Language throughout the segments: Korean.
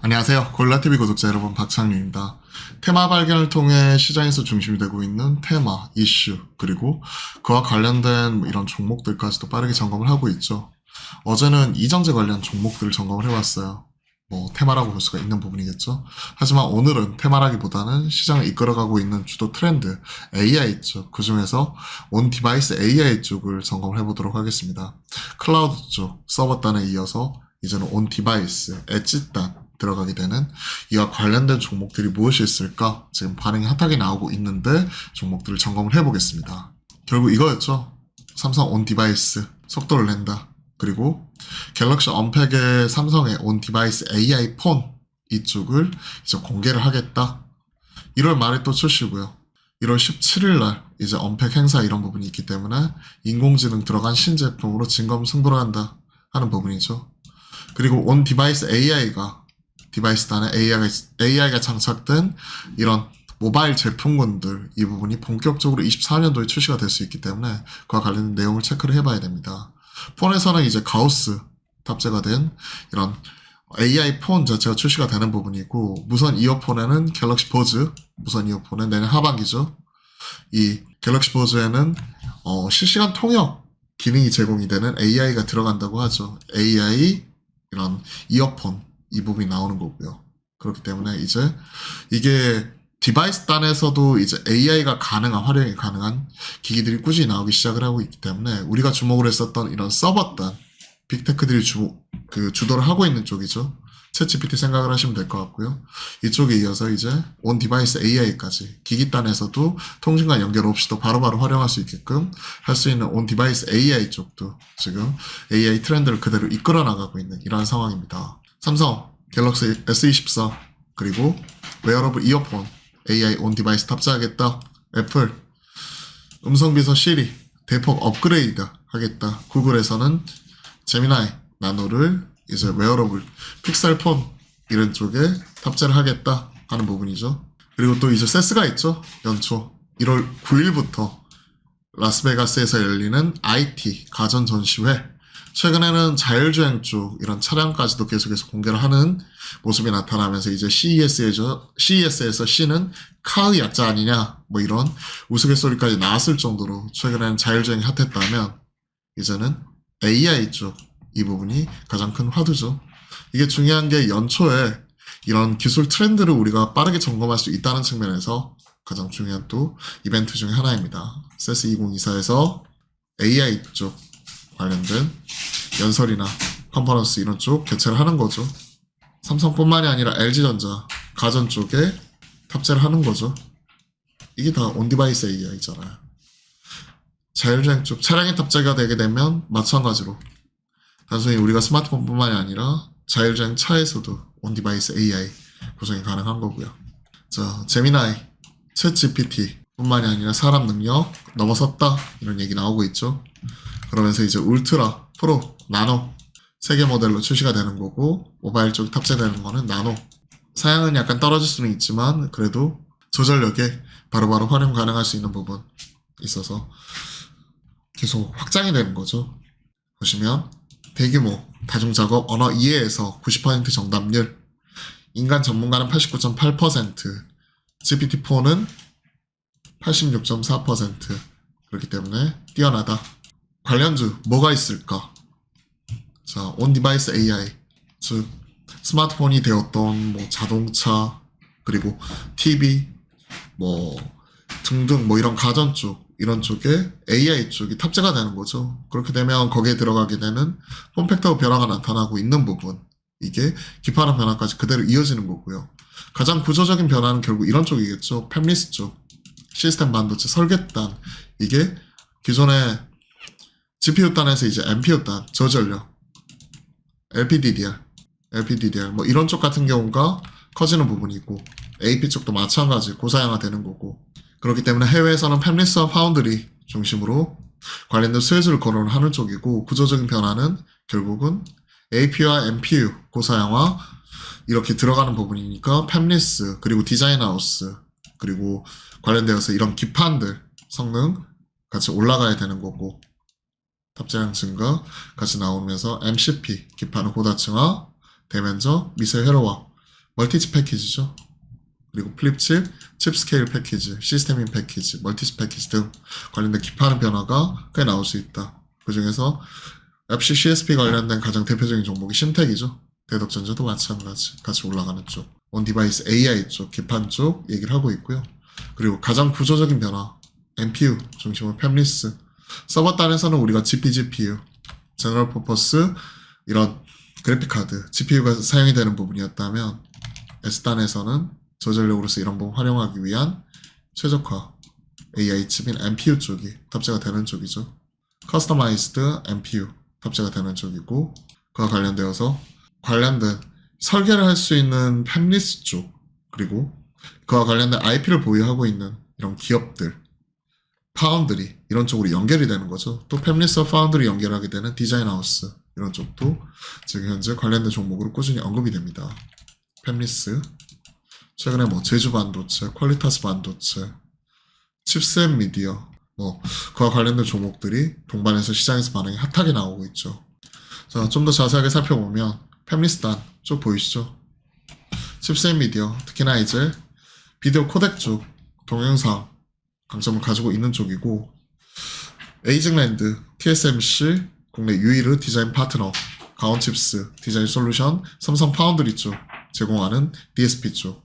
안녕하세요. 골라TV 구독자 여러분, 박창윤입니다. 테마 발견을 통해 시장에서 중심이 되고 있는 테마, 이슈, 그리고 그와 관련된 이런 종목들까지도 빠르게 점검을 하고 있죠. 어제는 이정재 관련 종목들을 점검을 해봤어요. 테마라고 볼 수가 있는 부분이겠죠. 하지만 오늘은 테마라기보다는 시장을 이끌어가고 있는 주도 트렌드, AI 쪽, 그 중에서 온 디바이스 AI 쪽을 점검을 해보도록 하겠습니다. 클라우드 쪽, 서버단에 이어서 이제는 온 디바이스, 엣지단, 들어가게 되는 이와 관련된 종목들이 무엇이 있을까? 지금 반응이 핫하게 나오고 있는데 종목들을 점검을 해보겠습니다. 결국 이거였죠. 삼성 온 디바이스 속도를 낸다. 그리고 갤럭시 언팩의 삼성의 온 디바이스 AI 폰 이쪽을 이제 공개를 하겠다. 1월 말에 또 출시고요. 1월 17일 날 이제 언팩 행사 이런 부분이 있기 때문에 인공지능 들어간 신제품으로 진검승부를 한다 하는 부분이죠. 그리고 온 디바이스 AI가 디바이스 단에 AI가 장착된 이런 모바일 제품군들 이 부분이 본격적으로 24년도에 출시가 될 수 있기 때문에 그와 관련된 내용을 체크를 해봐야 됩니다. 폰에서는 이제 가우스 탑재가 된 이런 AI 폰 자체가 출시가 되는 부분이고, 무선 이어폰에는 갤럭시 버즈, 무선 이어폰은 내년 하반기죠. 이 갤럭시 버즈에는 실시간 통역 기능이 제공이 되는 AI가 들어간다고 하죠. AI 이런 이어폰 이 부분이 나오는 거고요. 그렇기 때문에 이제 이게 디바이스 단에서도 이제 AI가 활용이 가능한 기기들이 꾸준히 나오기 시작을 하고 있기 때문에 우리가 주목을 했었던 이런 서버 단, 빅테크들이 주도를 하고 있는 쪽이죠. 챗GPT 생각을 하시면 될 것 같고요. 이쪽에 이어서 이제 온 디바이스 AI까지 기기 단에서도 통신과 연결 없이도 바로바로 활용할 수 있게끔 할 수 있는 온 디바이스 AI 쪽도 지금 AI 트렌드를 그대로 이끌어 나가고 있는 이러한 상황입니다. 삼성 갤럭시 S24 그리고 웨어러블 이어폰 AI 온 디바이스 탑재하겠다. 애플 음성비서 시리 대폭 업그레이드 하겠다. 구글에서는 제미나이 나노를 이제 웨어러블 픽셀폰 이런 쪽에 탑재를 하겠다 하는 부분이죠. 그리고 또 이제 세스가 있죠. 연초 1월 9일부터 라스베가스에서 열리는 IT 가전 전시회, 최근에는 자율주행 쪽 이런 차량까지도 계속해서 공개를 하는 모습이 나타나면서 이제 CES에서 C는 카의 약자 아니냐 이런 우스갯소리까지 나왔을 정도로 최근에는 자율주행이 핫했다면, 이제는 AI 쪽 이 부분이 가장 큰 화두죠. 이게 중요한 게 연초에 이런 기술 트렌드를 우리가 빠르게 점검할 수 있다는 측면에서 가장 중요한 또 이벤트 중에 하나입니다. CES 2024에서 AI 쪽 관련된 연설이나 컨퍼런스 이런 쪽 개최를 하는 거죠. 삼성뿐만이 아니라 LG전자 가전 쪽에 탑재를 하는 거죠. 이게 다 온디바이스 AI잖아요. 자율주행 쪽 차량에 탑재가 되게 되면 마찬가지로 단순히 우리가 스마트폰뿐만이 아니라 자율주행 차에서도 온디바이스 AI 구성이 가능한 거고요. 자, 제미나이, 챗GPT 뿐만이 아니라 사람 능력 넘어섰다 이런 얘기 나오고 있죠. 그러면서 이제 울트라, 프로, 나노 3개 모델로 출시가 되는 거고, 모바일 쪽 탑재되는 거는 나노. 사양은 약간 떨어질 수는 있지만 그래도 조절력에 바로바로 활용 가능할 수 있는 부분 있어서 계속 확장이 되는 거죠. 보시면 대규모 다중작업 언어 이해에서 90% 정답률, 인간 전문가는 89.8%, GPT-4는 86.4%. 그렇기 때문에 뛰어나다. 관련주 뭐가 있을까? 자, 온 디바이스 AI, 즉 스마트폰이 되었던 자동차, 그리고 TV 등등 이런 가전 쪽 이런 쪽에 AI 쪽이 탑재가 되는 거죠. 그렇게 되면 거기에 들어가게 되는 폼팩터 변화가 나타나고 있는 부분, 이게 기판의 변화까지 그대로 이어지는 거고요. 가장 구조적인 변화는 결국 이런 쪽이겠죠. 팹리스 쪽, 시스템 반도체 설계단, 이게 기존의 GPU 단에서 이제 NPU 단, 저전력, LPDDR 이런 쪽 같은 경우가 커지는 부분이고, AP 쪽도 마찬가지 고사양화 되는 거고, 그렇기 때문에 해외에서는 팹리스와 파운드리 중심으로 관련된 수혜주를 거론을 하는 쪽이고, 구조적인 변화는 결국은 AP와 NPU 고사양화 이렇게 들어가는 부분이니까 팹리스 그리고 디자인하우스 그리고 관련되어서 이런 기판들 성능 같이 올라가야 되는 거고, 탑재량 증가 같이 나오면서 MCP 기판의 고다층화, 대면적 미세 회로화 멀티칩 패키지죠. 그리고 플립칩, 칩 스케일 패키지, 시스템인 패키지, 멀티칩 패키지 등 관련된 기파하는 변화가 꽤 나올 수 있다. 그 중에서 FC CSP 관련된 가장 대표적인 종목이 심텍이죠. 대덕전자도 마찬가지 같이 올라가는 쪽. 온디바이스 AI 쪽, 기판 쪽 얘기를 하고 있고요. 그리고 가장 구조적인 변화, NPU 중심으로 팹리스. 서버 단에서는 우리가 GPGPU, 제너럴 퍼포스 이런 그래픽 카드, GPU가 사용이 되는 부분이었다면 S단에서는 저전력으로서 이런 부분 활용하기 위한 최적화 AI 칩인 NPU 쪽이 탑재가 되는 쪽이죠. 커스터마이즈드 NPU 탑재가 되는 쪽이고 그와 관련되어서 관련된 설계를 할 수 있는 팹리스 쪽 그리고 그와 관련된 IP를 보유하고 있는 이런 기업들 파운드리 이런 쪽으로 연결이 되는 거죠. 또 팹리스와 파운드리 연결하게 되는 디자인 하우스 이런 쪽도 지금 현재 관련된 종목으로 꾸준히 언급이 됩니다. 팹리스 최근에 뭐 제주 반도체, 퀄리타스 반도체, 칩셋 미디어 그와 관련된 종목들이 동반해서 시장에서 반응이 핫하게 나오고 있죠. 자, 좀 더 자세하게 살펴보면 팹리스단 쪽 보이시죠? 칩셋 미디어, 특히나 이제 비디오 코덱 쪽 동영상 강점을 가지고 있는 쪽이고 에이징랜드, TSMC, 국내 유일의 디자인 파트너, 가온칩스, 디자인 솔루션, 삼성 파운드리 쪽 제공하는 DSP 쪽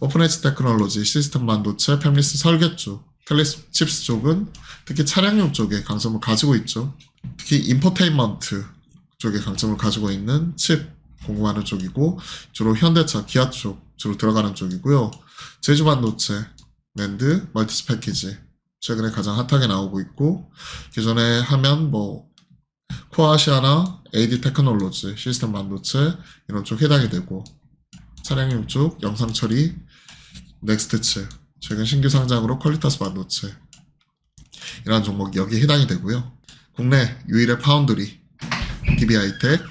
오픈 엣지 테크놀로지, 시스템 반도체, 팹리스 설계 쪽, 텔레칩스 쪽은 특히 차량용 쪽에 강점을 가지고 있죠. 특히 인포테인먼트 쪽에 강점을 가지고 있는 칩 공급하는 쪽이고 주로 현대차, 기아 쪽 주로 들어가는 쪽이고요. 제주 반도체, 랜드, 멀티칩 패키지 최근에 가장 핫하게 나오고 있고 기존에 하면 코아시아나 AD 테크놀로지, 시스템 반도체 이런 쪽 해당이 되고 차량용 쪽 영상 처리, 넥스트 칩 최근 신규 상장으로 퀄리타스 반도체 이러한 종목이 여기에 해당이 되고요. 국내 유일의 파운드리, DB하이텍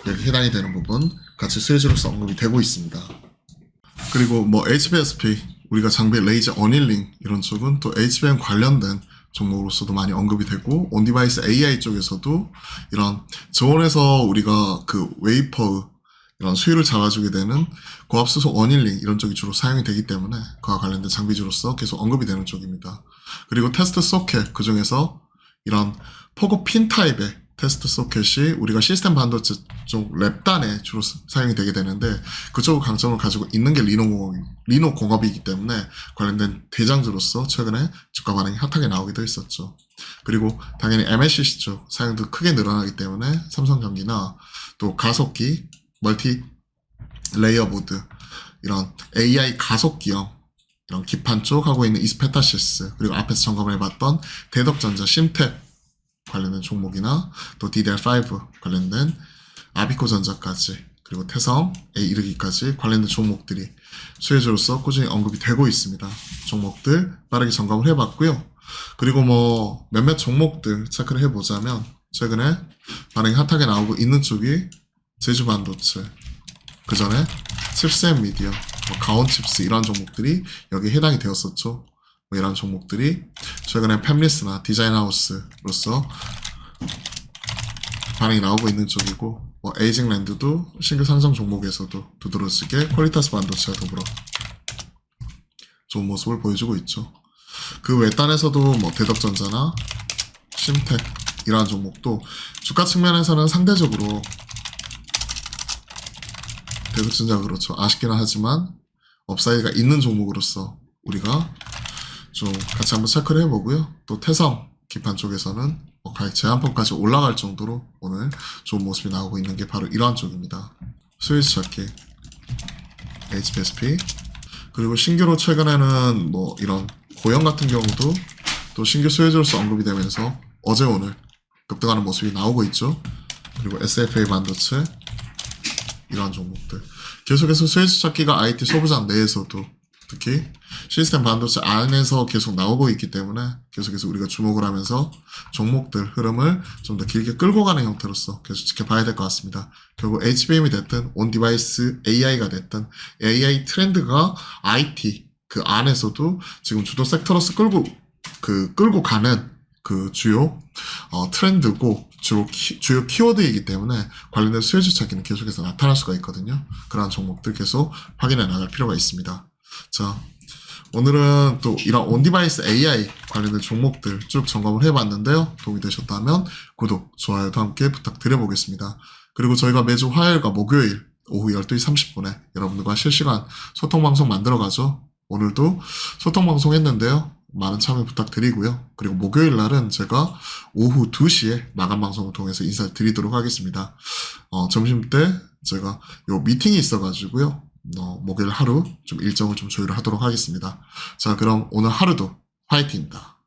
여기 해당이 되는 부분 같이 수혜주로서 언급이 되고 있습니다. 그리고 HBSP 우리가 장비 레이저 어닐링 이런 쪽은 또 HBM 관련된 종목으로서도 많이 언급이 되고 온디바이스 AI 쪽에서도 이런 저온에서 우리가 그 웨이퍼 이런 수율을 잡아주게 되는 고압수소 어닐링 이런 쪽이 주로 사용이 되기 때문에 그와 관련된 장비주로서 계속 언급이 되는 쪽입니다. 그리고 테스트 소켓 그 중에서 이런 포고 핀 타입의 테스트 소켓이 우리가 시스템 반도체 쪽 랩단에 주로 사용이 되게 되는데 그쪽 강점을 가지고 있는 게 리노 공업이기 때문에 관련된 대장주로서 최근에 주가 반응이 핫하게 나오기도 했었죠. 그리고 당연히 MLCC 쪽 사용도 크게 늘어나기 때문에 삼성전기나 또 가속기, 멀티 레이어 보드 이런 AI 가속기형 이런 기판 쪽 하고 있는 이스페타시스 그리고 앞에서 점검을 해봤던 대덕전자, 심텍 관련된 종목이나 또 DDR5 관련된 아비코전자까지 그리고 태성에 이르기까지 관련된 종목들이 수혜주로서 꾸준히 언급이 되고 있습니다. 종목들 빠르게 점검을 해봤고요. 그리고 몇몇 종목들 체크를 해보자면 최근에 반응이 핫하게 나오고 있는 쪽이 제주 반도체 그 전에 칩셋 미디어, 가온칩스 이런 종목들이 여기에 해당이 되었었죠. 이런 종목들이 최근에 팹리스나 디자인하우스로서 반응이 나오고 있는 쪽이고 에이징랜드도 신규 상장 종목에서도 두드러지게 퀄리타스 반도체와 더불어 좋은 모습을 보여주고 있죠. 그 외딴에서도 대덕전자나 심텍 이러한 종목도 주가 측면에서는 상대적으로 대덕전자가 그렇죠. 아쉽기는 하지만 업사이드가 있는 종목으로서 우리가 좀 같이 한번 체크를 해보고요. 또 태성 기판 쪽에서는 가액 제한권까지 올라갈 정도로 오늘 좋은 모습이 나오고 있는 게 바로 이러한 쪽입니다. 스위치 찾기, HBSP 그리고 신규로 최근에는 이런 고영 같은 경우도 또 신규 수혜주로서 언급이 되면서 어제 오늘 급등하는 모습이 나오고 있죠. 그리고 SFA 반도체 이러한 종목들 계속해서 수혜주 찾기가 IT 소부장 내에서도 특히 시스템 반도체 안에서 계속 나오고 있기 때문에 계속해서 우리가 주목을 하면서 종목들 흐름을 좀 더 길게 끌고 가는 형태로서 계속 지켜봐야 될 것 같습니다. 결국 HBM이 됐든 온디바이스 AI가 됐든 AI 트렌드가 IT 그 안에서도 지금 주도 섹터로서 끌고 가는 그 주요 트렌드고 주요 키워드이기 때문에 관련된 수혜주 차기는 계속해서 나타날 수가 있거든요. 그러한 종목들 계속 확인해 나갈 필요가 있습니다. 자, 오늘은 또 이런 온디바이스 AI 관련된 종목들 쭉 점검을 해봤는데요. 도움이 되셨다면 구독, 좋아요도 함께 부탁드려보겠습니다. 그리고 저희가 매주 화요일과 목요일 오후 12시 30분에 여러분들과 실시간 소통방송 만들어가죠. 오늘도 소통방송 했는데요. 많은 참여 부탁드리고요. 그리고 목요일 날은 제가 오후 2시에 마감방송을 통해서 인사를 드리도록 하겠습니다. 점심때 제가 요 미팅이 있어가지고요. 목요일 하루 좀 일정을 좀 조율을 하도록 하겠습니다. 자, 그럼 오늘 하루도 화이팅입니다.